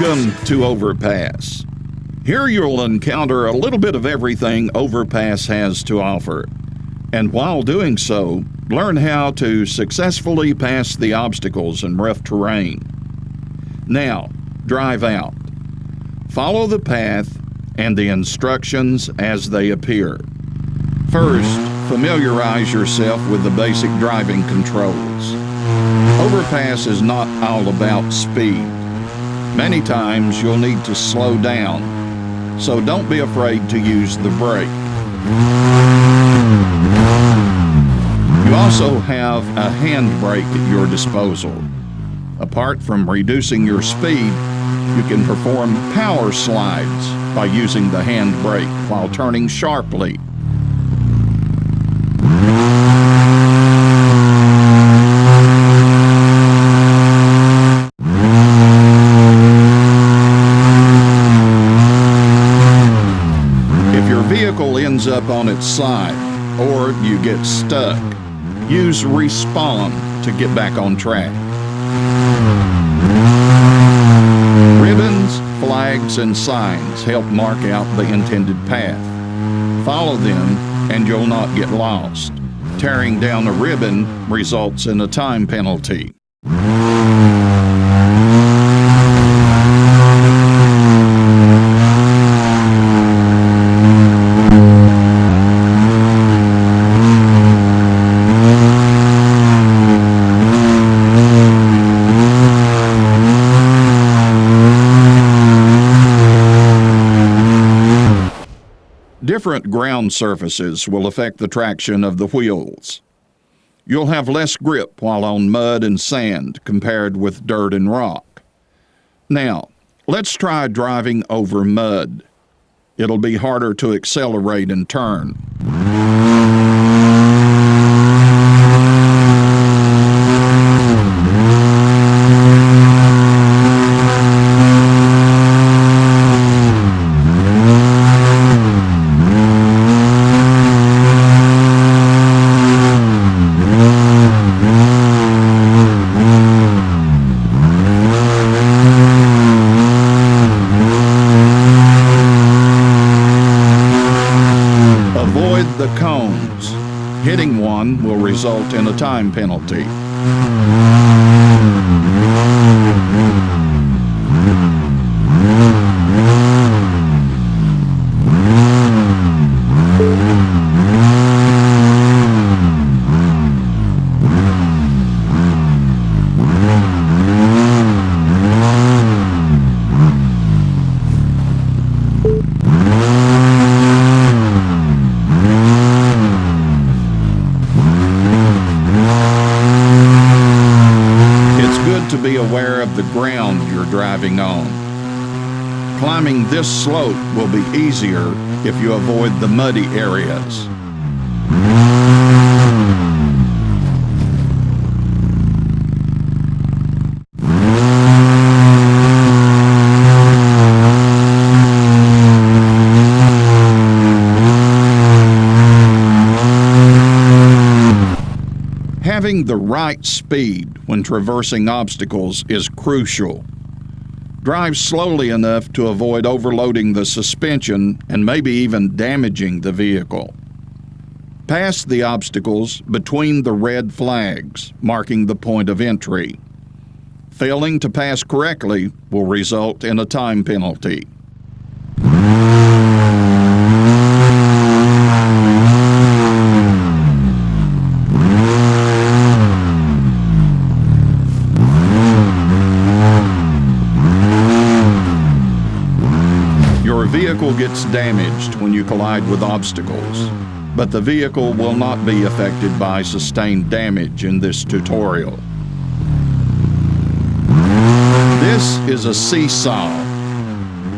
Welcome to Overpass. Here you'll encounter a little bit of everything Overpass has to offer. And while doing so, learn how to successfully pass the obstacles in rough terrain. Now, drive out. Follow the path and the instructions as they appear. First, familiarize yourself with the basic driving controls. Overpass is not all about speed. Many times you'll need to slow down, so don't be afraid to use the brake. You also have a handbrake at your disposal. Apart from reducing your speed, you can perform power slides by using the handbrake while turning sharply. Vehicle ends up on its side or you get stuck, use respawn to get back on track. Ribbons, flags, and signs help mark out the intended path. Follow them and you'll not get lost. Tearing down a ribbon results in a time penalty. Different ground surfaces will affect the traction of the wheels. You'll have less grip while on mud and sand compared with dirt and rock. Now, let's try driving over mud. It'll be harder to accelerate and turn. Avoid the cones. Hitting one will result in a time penalty. To be aware of the ground you're driving on. Climbing this slope will be easier if you avoid the muddy areas. Having the right speed when traversing obstacles is crucial. Drive slowly enough to avoid overloading the suspension and maybe even damaging the vehicle. Pass the obstacles between the red flags, marking the point of entry. Failing to pass correctly will result in a time penalty. Your vehicle gets damaged when you collide with obstacles, but the vehicle will not be affected by sustained damage in this tutorial. This is a seesaw.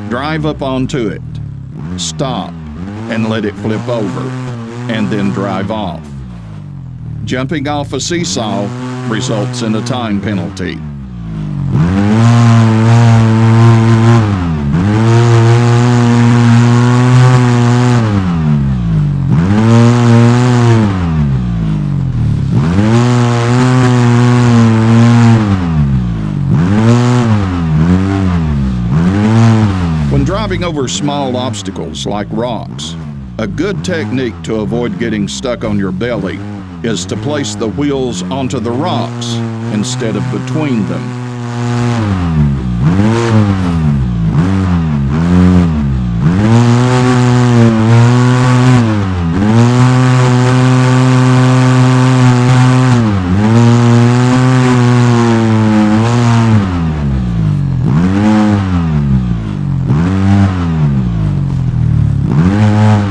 Drive up onto it, stop, and let it flip over, and then drive off. Jumping off a seesaw results in a time penalty. over small obstacles like rocks. A good technique to avoid getting stuck on your belly is to place the wheels onto the rocks instead of between them.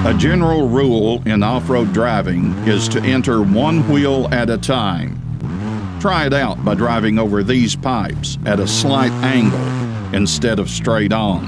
A general rule in off-road driving is to enter one wheel at a time. Try it out by driving over these pipes at a slight angle instead of straight on.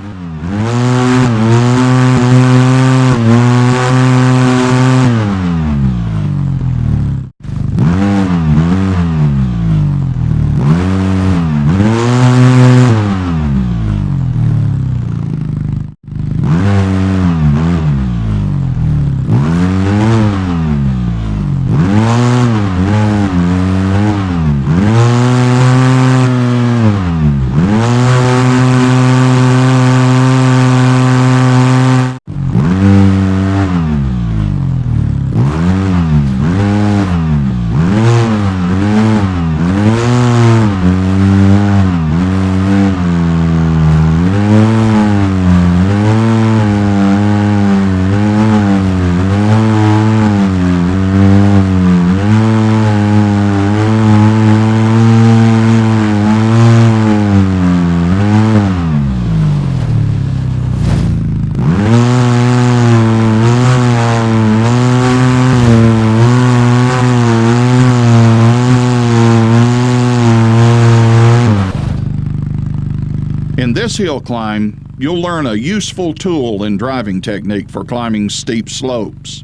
In this hill climb, you'll learn a useful tool in driving technique for climbing steep slopes.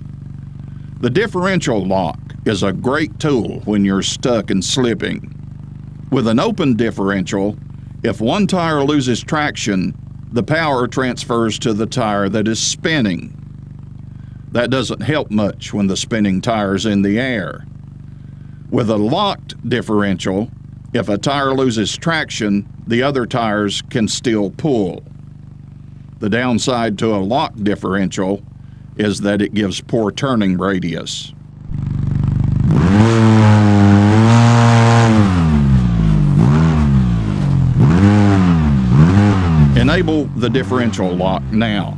The differential lock is a great tool when you're stuck and slipping. With an open differential, if one tire loses traction, the power transfers to the tire that is spinning. That doesn't help much when the spinning tire's in the air. With a locked differential, if a tire loses traction, the other tires can still pull. The downside to a locked differential is that it gives poor turning radius. Enable the differential lock now.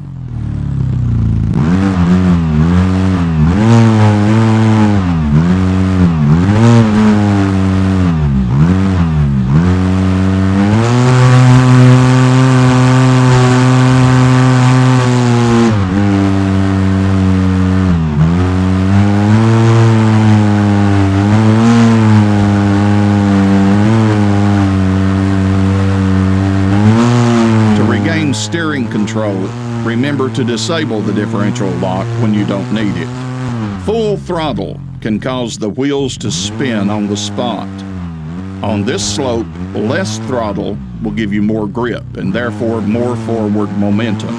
Steering control, remember to disable the differential lock when you don't need it. Full throttle can cause the wheels to spin on the spot. On this slope, less throttle will give you more grip and therefore more forward momentum.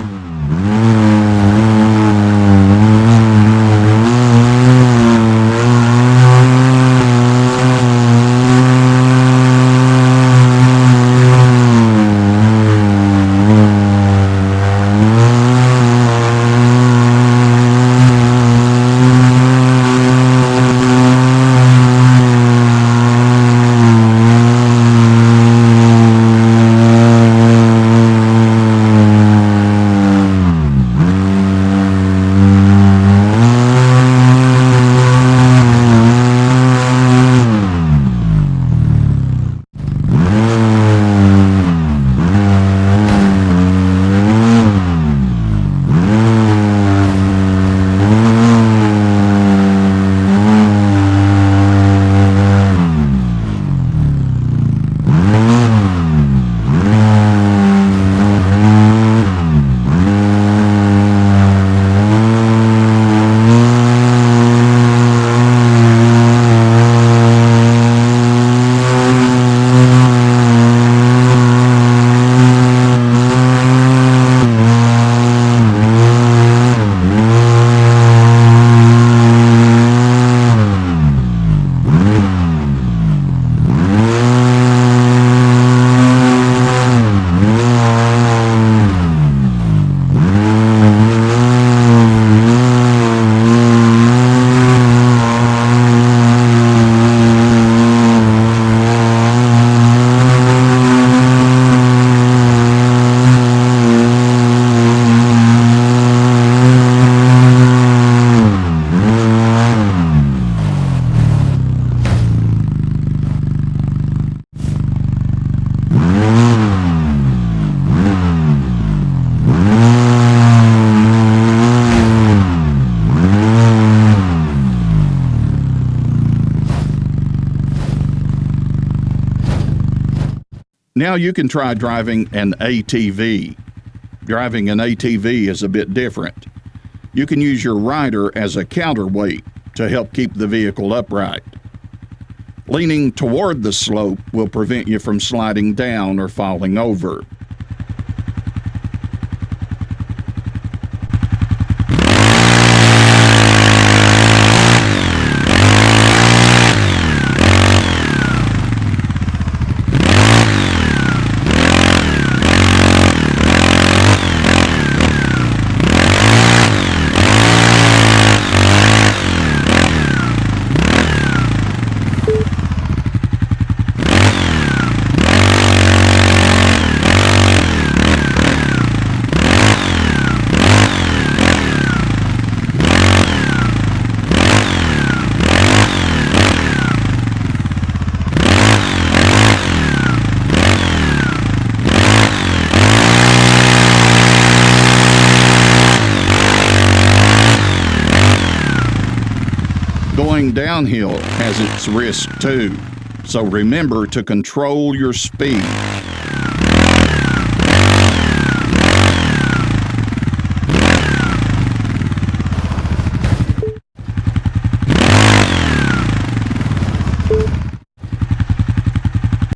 Now you can try driving an ATV. Driving an ATV is a bit different. You can use your rider as a counterweight to help keep the vehicle upright. Leaning toward the slope will prevent you from sliding down or falling over. Going downhill has its risk too, so remember to control your speed.